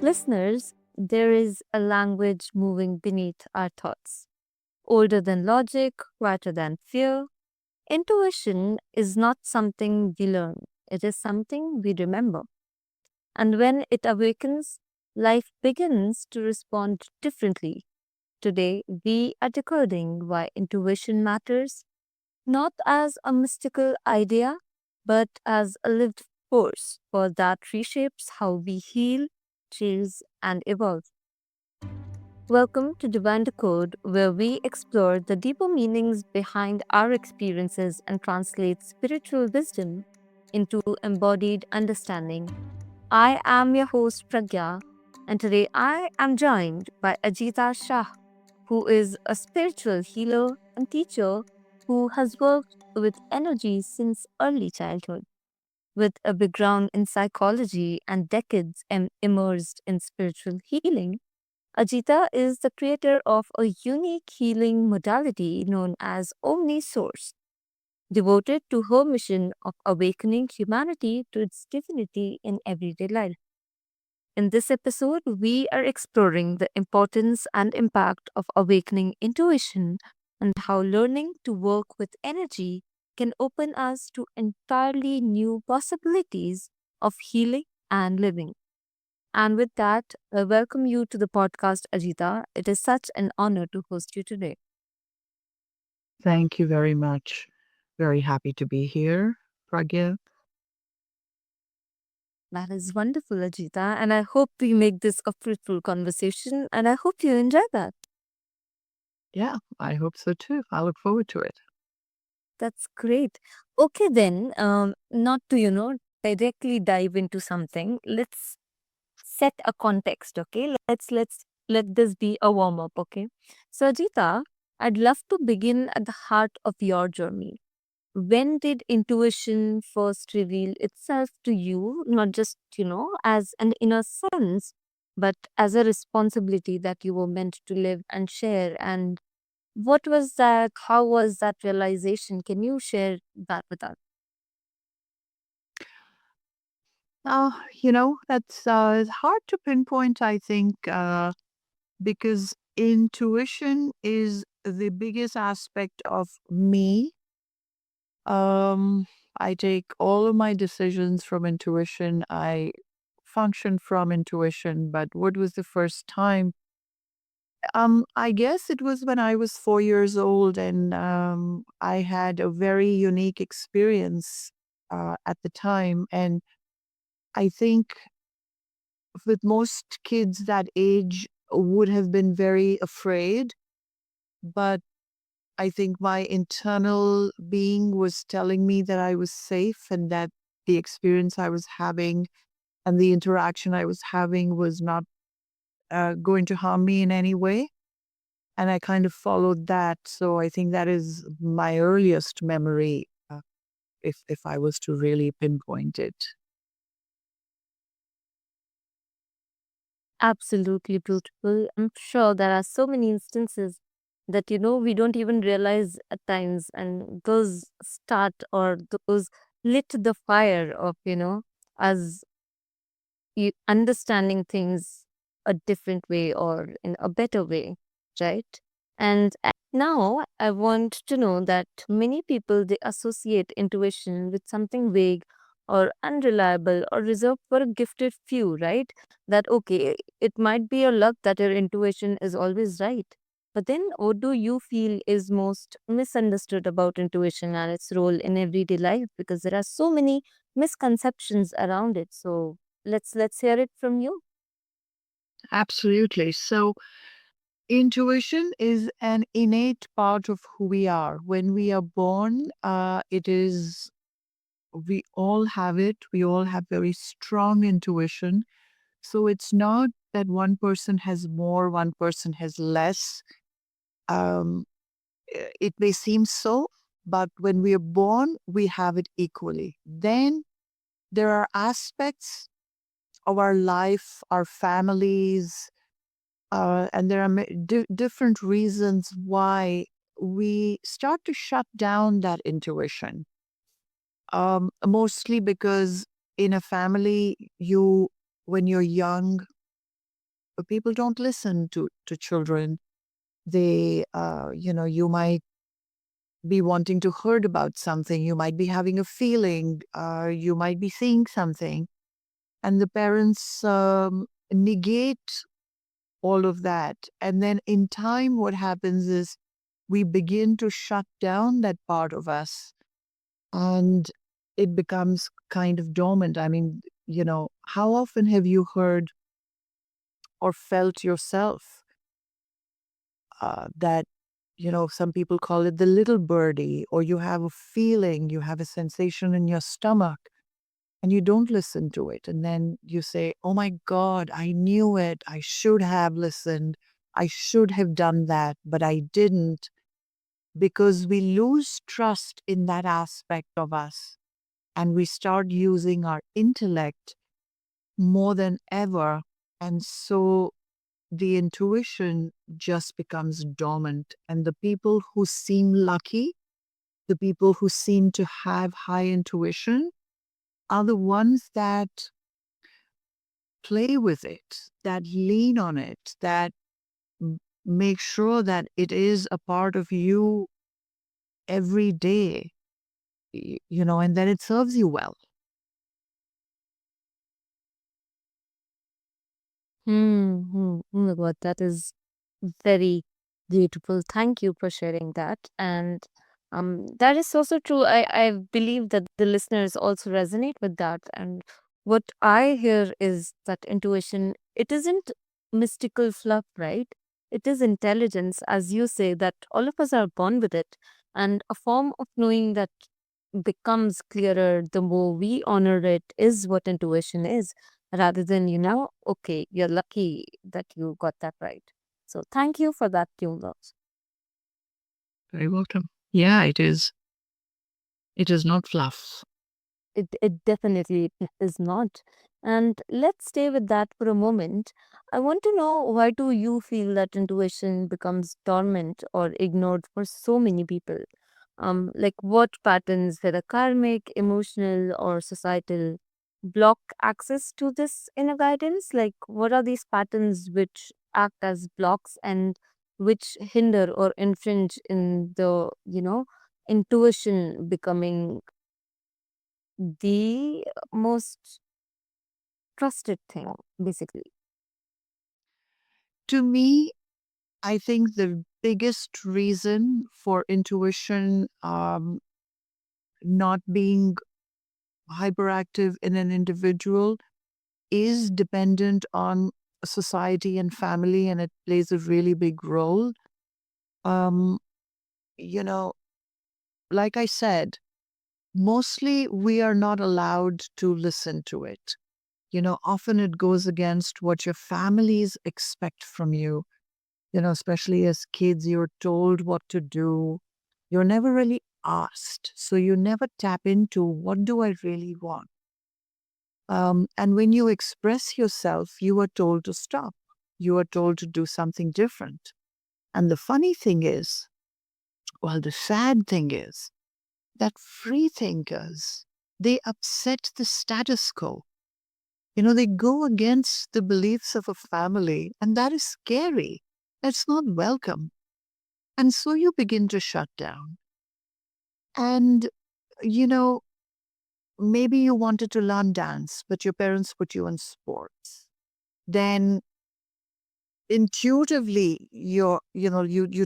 Listeners, there is a language moving beneath our thoughts, older than logic, quieter than fear. Intuition is not something we learn, it is something we remember. And when it awakens, life begins to respond differently. Today, we are decoding why intuition matters, not as a mystical idea, but as a lived force for that reshapes how we heal, choose, and evolve. Welcome to Divine Decode, where we explore the deeper meanings behind our experiences and translate spiritual wisdom into embodied understanding. I am your host, Pragya, and today I am joined by Ajita Shah, who is a spiritual healer and teacher who has worked with energy since early childhood. With a background in psychology and decades immersed in spiritual healing, Ajita is the creator of a unique healing modality known as Omnisource, devoted to her mission of awakening humanity to its divinity in everyday life. In this episode, we are exploring the importance and impact of awakening intuition and how learning to work with energy can open us to entirely new possibilities of healing and living. And with that, I welcome you to the podcast, Ajita. It is such an honor to host you today. Thank you very much. Very happy to be here, Pragya. That is wonderful, Ajita. And I hope we make this a fruitful conversation. And I hope you enjoy that. Yeah, I hope so too. I look forward to it. That's great. Okay, then, not to, directly dive into something, let's set a context, okay? Let's let this be a warm up, okay? So, Ajita, I'd love to begin at the heart of your journey. When did intuition first reveal itself to you, not just, as an inner sense, but as a responsibility that you were meant to live and share? And what was that? How was that realization? Can you share that with us? That's hard to pinpoint, I think, because intuition is the biggest aspect of me. Um, I take all of my decisions from intuition. I function from intuition, but what was the first time? I guess it was when I was 4 years old, and I had a very unique experience at the time. And I think with most kids that age would have been very afraid, but I think my internal being was telling me that I was safe and that the experience I was having and the interaction I was having was not going to harm me in any way. And I kind of followed that. So I think that is my earliest memory, if I was to really pinpoint it. Absolutely beautiful. I'm sure there are so many instances that, we don't even realize at times, and those start or those lit the fire of, us understanding things a different way or in a better way, right? And now I want to know that many people they associate intuition with something vague or unreliable or reserved for a gifted few, right? That okay, it might be your luck that your intuition is always right. But then what do you feel is most misunderstood about intuition and its role in everyday life? Because there are so many misconceptions around it. So let's hear it from you. Absolutely. So, intuition is an innate part of who we are. When we are born, we all have it. We all have very strong intuition. So, it's not that one person has more, one person has less. Um, it may seem so, but when we are born, we have it equally. Then there are aspects of our life, our families, and there are different reasons why we start to shut down that intuition. Mostly because in a family, when you're young, people don't listen to children. They, you might be wanting to heard about something. You might be having a feeling. You might be seeing something. And the parents negate all of that. And then in time, what happens is we begin to shut down that part of us and it becomes kind of dormant. I mean, how often have you heard or felt yourself that, some people call it the little birdie, or you have a feeling, you have a sensation in your stomach and you don't listen to it. And then you say, oh my God, I knew it. I should have listened. I should have done that, but I didn't, because we lose trust in that aspect of us and we start using our intellect more than ever. And so the intuition just becomes dormant. And the people who seem lucky, the people who seem to have high intuition, are the ones that play with it, that lean on it, that make sure that it is a part of you every day, and that it serves you well. Oh my God, that is very beautiful. Thank you for sharing that. And that is also true. I believe that the listeners also resonate with that. And what I hear is that intuition, it isn't mystical fluff, right? It is intelligence, as you say, that all of us are born with it. And a form of knowing that becomes clearer the more we honor it is what intuition is, rather than, okay, you're lucky that you got that right. So thank you for that, Yogesh. Very welcome. Yeah, it is. It is not fluff. It definitely is not. And let's stay with that for a moment. I want to know, why do you feel that intuition becomes dormant or ignored for so many people? Like what patterns, whether karmic, emotional, or societal, block access to this inner guidance? Like what are these patterns which act as blocks and which hinder or infringe in the, intuition becoming the most trusted thing, basically? To me, I think the biggest reason for intuition not being hyperactive in an individual is dependent on society and family, and it plays a really big role. Um, you know, like I said, mostly we are not allowed to listen to it. Often it goes against what your families expect from you. Especially as kids, you're told what to do. You're never really asked. So you never tap into, what do I really want? And when you express yourself, you are told to stop. You are told to do something different. And the funny thing is, well, the sad thing is that free thinkers, they upset the status quo. They go against the beliefs of a family, and that is scary. That's not welcome. And so you begin to shut down. And, you know, maybe you wanted to learn dance, but your parents put you in sports. Then intuitively, you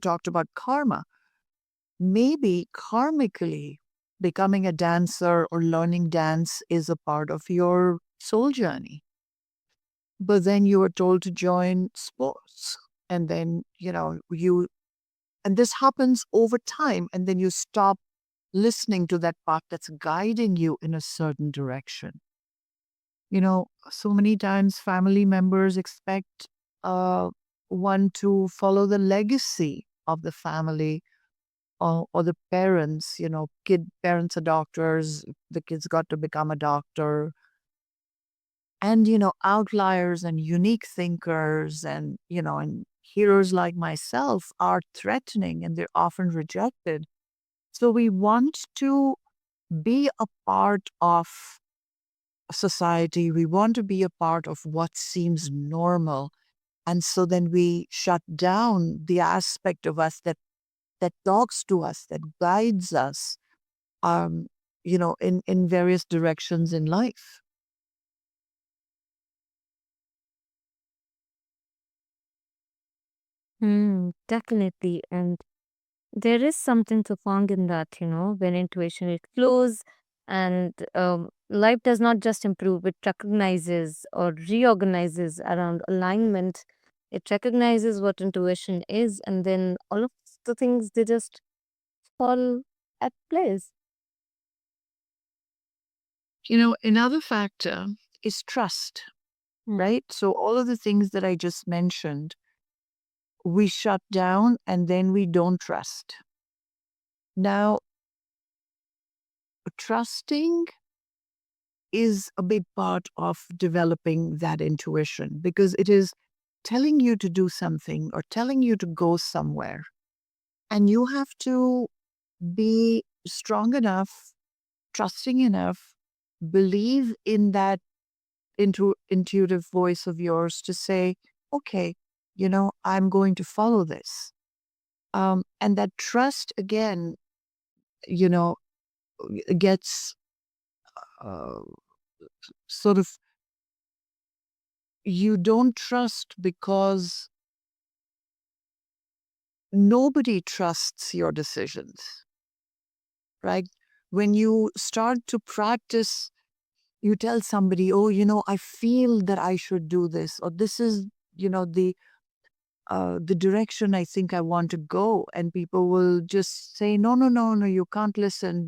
talked about karma. Maybe karmically, becoming a dancer or learning dance is a part of your soul journey. But then you were told to join sports. And then, and this happens over time. And then you stop listening to that part that's guiding you in a certain direction. So many times family members expect uh, one to follow the legacy of the family, or the parents. Parents are doctors, the kids got to become a doctor. And, outliers and unique thinkers and heroes like myself are threatening and they're often rejected. So we want to be a part of society. We want to be a part of what seems normal. And so then we shut down the aspect of us that talks to us, that guides us, um, in various directions in life. Definitely. And there is something profound in that, when intuition it flows and life does not just improve, it recognizes or reorganizes around alignment. It recognizes what intuition is, and then all of the things they just fall at place. Another factor is trust, Hmm. right? So all of the things that I just mentioned, we shut down and then we don't trust. Now, trusting is a big part of developing that intuition because it is telling you to do something or telling you to go somewhere. And you have to be strong enough, trusting enough, believe in that intuitive voice of yours to say, okay, I'm going to follow this. And that trust, again, you know, gets uh, sort of, you don't trust because nobody trusts your decisions, right? When you start to practice, you tell somebody, oh, I feel that I should do this, or this is, the direction I think I want to go. And people will just say, no, no, no, no, you can't listen.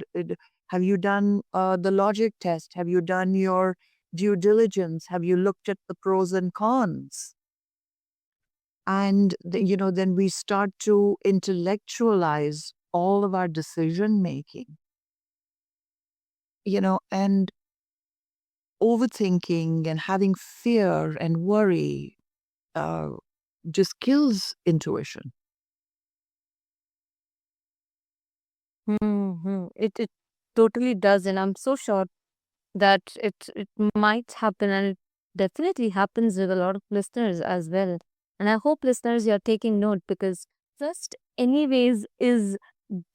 Have you done the logic test? Have you done your due diligence? Have you looked at the pros and cons? And then we start to intellectualize all of our decision making, and overthinking and having fear and worry uh, just kills intuition. It totally does, and I'm so sure that it might happen, and it definitely happens with a lot of listeners as well. And I hope listeners you're taking note, because trust anyways is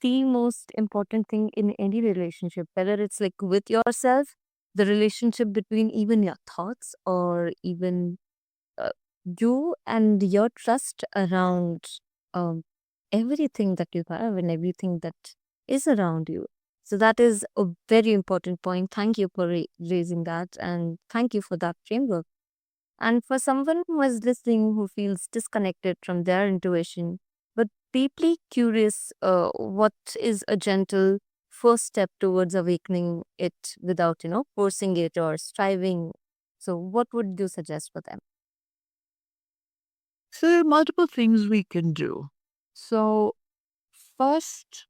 the most important thing in any relationship, whether it's like with yourself, the relationship between even your thoughts, or even uh, you and your trust around um, everything that you have and everything that is around you. So that is a very important point. Thank you for raising that, and thank you for that framework. And for someone who is listening who feels disconnected from their intuition, but deeply curious, what is a gentle first step towards awakening it without, forcing it or striving? So, what would you suggest for them? So there are multiple things we can do. So first,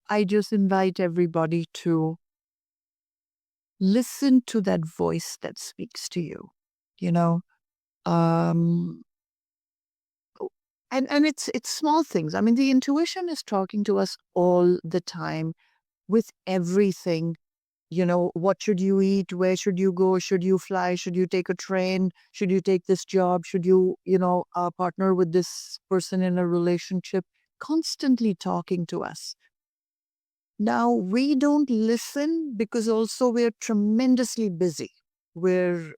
I just invite everybody to listen to that voice that speaks to you. You know, um, and it's small things. I mean, the intuition is talking to us all the time with everything. What should you eat? Where should you go? Should you fly? Should you take a train? Should you take this job? Should you, partner with this person in a relationship? Constantly talking to us. Now, we don't listen because also we're tremendously busy. We're,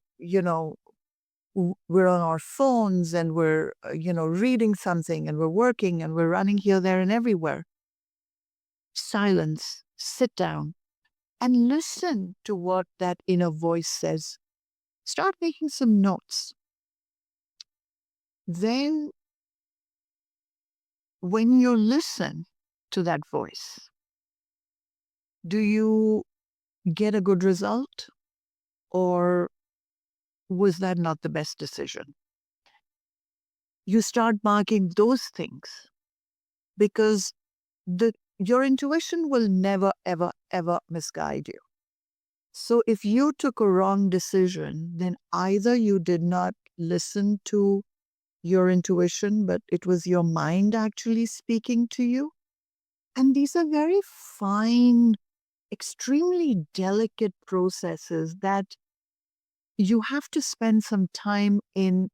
we're on our phones and we're, reading something and we're working and we're running here, there, and everywhere. Silence, sit down and listen to what that inner voice says. Start making some notes. Then, when you listen to that voice, do you get a good result, or was that not the best decision? You start marking those things because your intuition will never, ever, ever misguide you. So if you took a wrong decision, then either you did not listen to your intuition, but it was your mind actually speaking to you. And these are very fine, extremely delicate processes that you have to spend some time in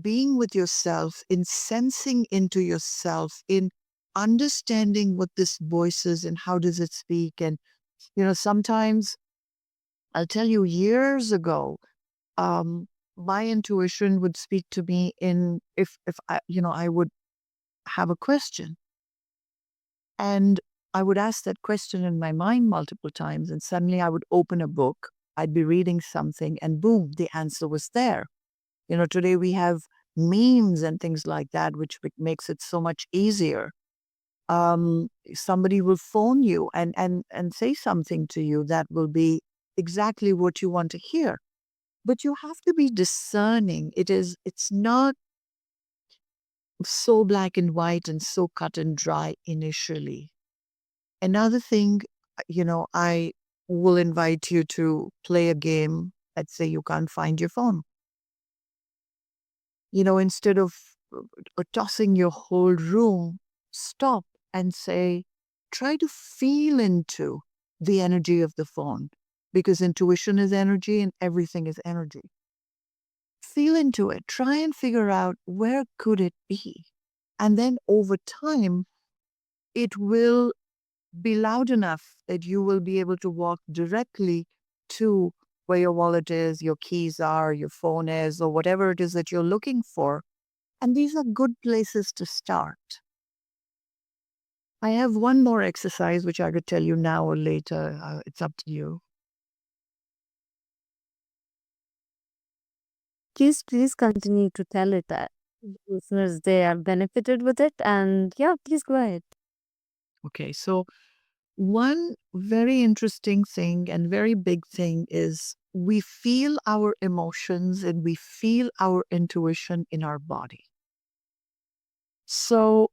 being with yourself, in sensing into yourself, in understanding what this voice is and how does it speak. And, sometimes I'll tell you, years ago, um, my intuition would speak to me in if I would have a question, and I would ask that question in my mind multiple times, and suddenly I would open a book, I'd be reading something, and boom, the answer was there. Today we have memes and things like that, which makes it so much easier. Somebody will phone you and say something to you that will be exactly what you want to hear. But you have to be discerning. It's not so black and white and so cut and dry initially. Another thing, I will invite you to play a game. Let's say you can't find your phone. Instead of tossing your whole room, stop and say, try to feel into the energy of the phone, because intuition is energy and everything is energy. Feel into it. Try and figure out where could it be. And then over time, it will be loud enough that you will be able to walk directly to where your wallet is, your keys are, your phone is, or whatever it is that you're looking for. And these are good places to start. I have one more exercise which I could tell you now or later. It's up to you. Please continue to tell it that listeners they are benefited with it, and yeah, please go ahead. Okay, so one very interesting thing and very big thing is we feel our emotions and we feel our intuition in our body. So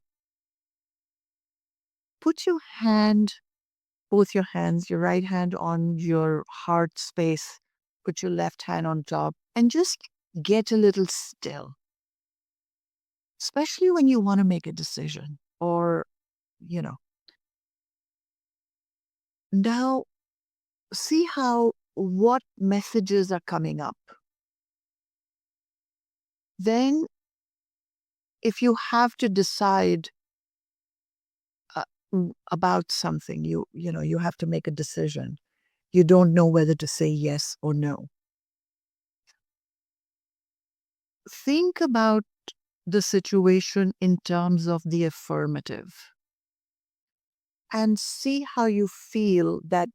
put both your hands, your right hand on your heart space, put your left hand on top, and just get a little still, especially when you want to make a decision or, you know. Now, see what messages are coming up. Then, if you have to decide about something, you have to make a decision. You don't know whether to say yes or no. Think about the situation in terms of the affirmative and see how you feel that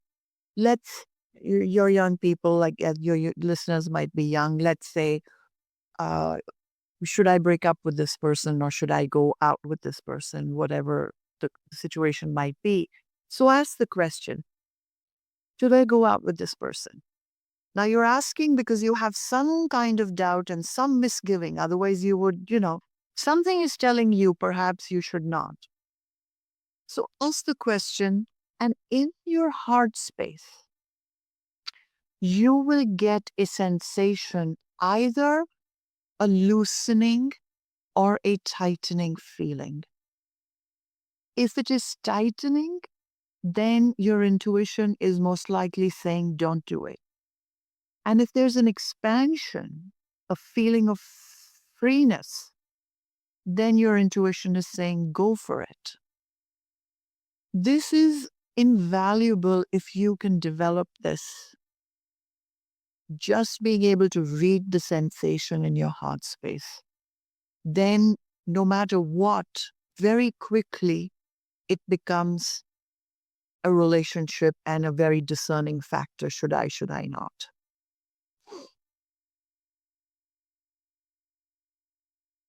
your young people, like your listeners might be young. Let's say, uh, should I break up with this person or should I go out with this person, whatever the situation might be. So ask the question, should I go out with this person? Now you're asking because you have some kind of doubt and some misgiving. Otherwise, you would, something is telling you perhaps you should not. So ask the question, and in your heart space, you will get a sensation, either a loosening or a tightening feeling. If it is tightening, then your intuition is most likely saying, don't do it. And if there's an expansion, a feeling of freeness, then your intuition is saying, go for it. This is invaluable if you can develop this. Just being able to read the sensation in your heart space. Then, no matter what, very quickly it becomes a relationship and a very discerning factor. Should I not?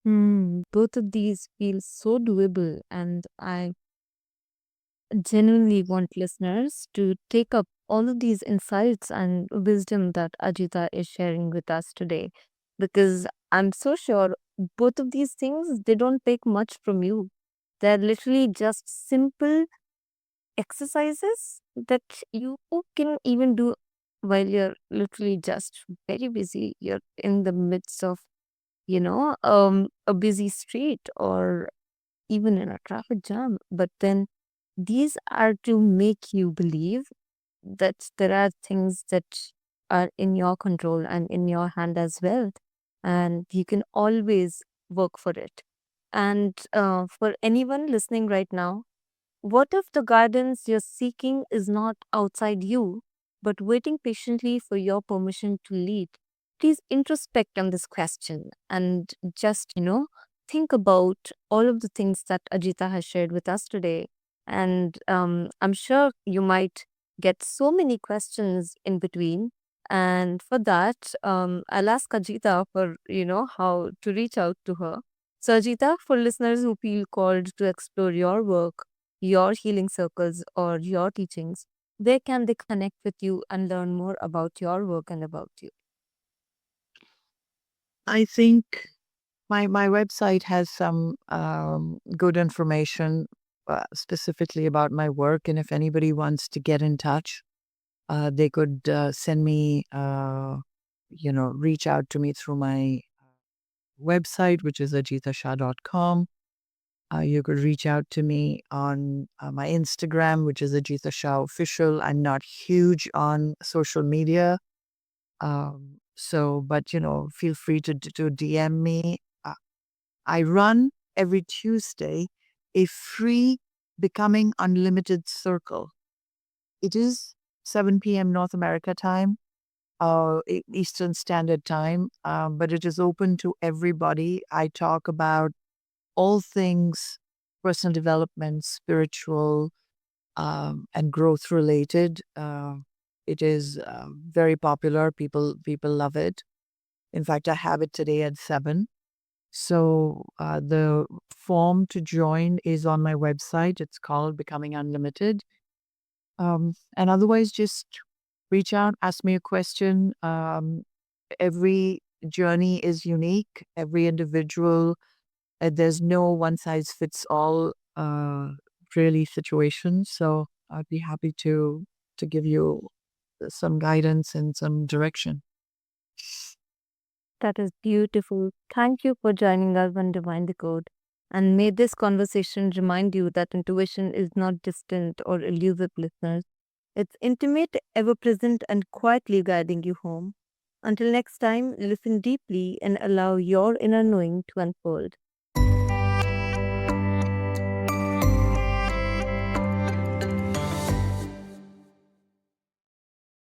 Both of these feel so doable, and I genuinely want listeners to take up all of these insights and wisdom that Ajita is sharing with us today, because I'm so sure both of these things they don't take much from you. They're literally just simple exercises that you can even do while you're literally just very busy. You're in the midst of, a busy street or even in a traffic jam. But then these are to make you believe that there are things that are in your control and in your hand as well. and you can always work for it. And for anyone listening right now, what if the guidance you're seeking is not outside you, but waiting patiently for your permission to lead? Please introspect on this question and just, think about all of the things that Ajita has shared with us today. And I'm sure you might get so many questions in between. And for that, I'll ask Ajita for, how to reach out to her. So, Ajita, for listeners who feel called to explore your work, your healing circles, or your teachings, where can they connect with you and learn more about your work and about you? I think my website has some good information specifically about my work, and if anybody wants to get in touch, they could send me, reach out to me through my website, which is ajitashah.com. You could reach out to me on my Instagram, which is Ajita Shah Official. I'm not huge on social media. But feel free to DM me. I run every Tuesday a free Becoming Unlimited circle. It is 7 p.m. North America time, Eastern Standard Time, but it is open to everybody. I talk about all things personal development, spiritual, and growth related. It is very popular. People love it. In fact, I have it today at 7. So the form to join is on my website. It's called Becoming Unlimited. And otherwise, just reach out, ask me a question. Every journey is unique. Every individual, there's no one size fits all really situation. So I'd be happy to give you some guidance and some direction. That is beautiful. Thank you for joining us on Divine Decode. And may this conversation remind you that intuition is not distant or elusive, listeners. It's intimate, ever present, and quietly guiding you home. Until next time, listen deeply and allow your inner knowing to unfold.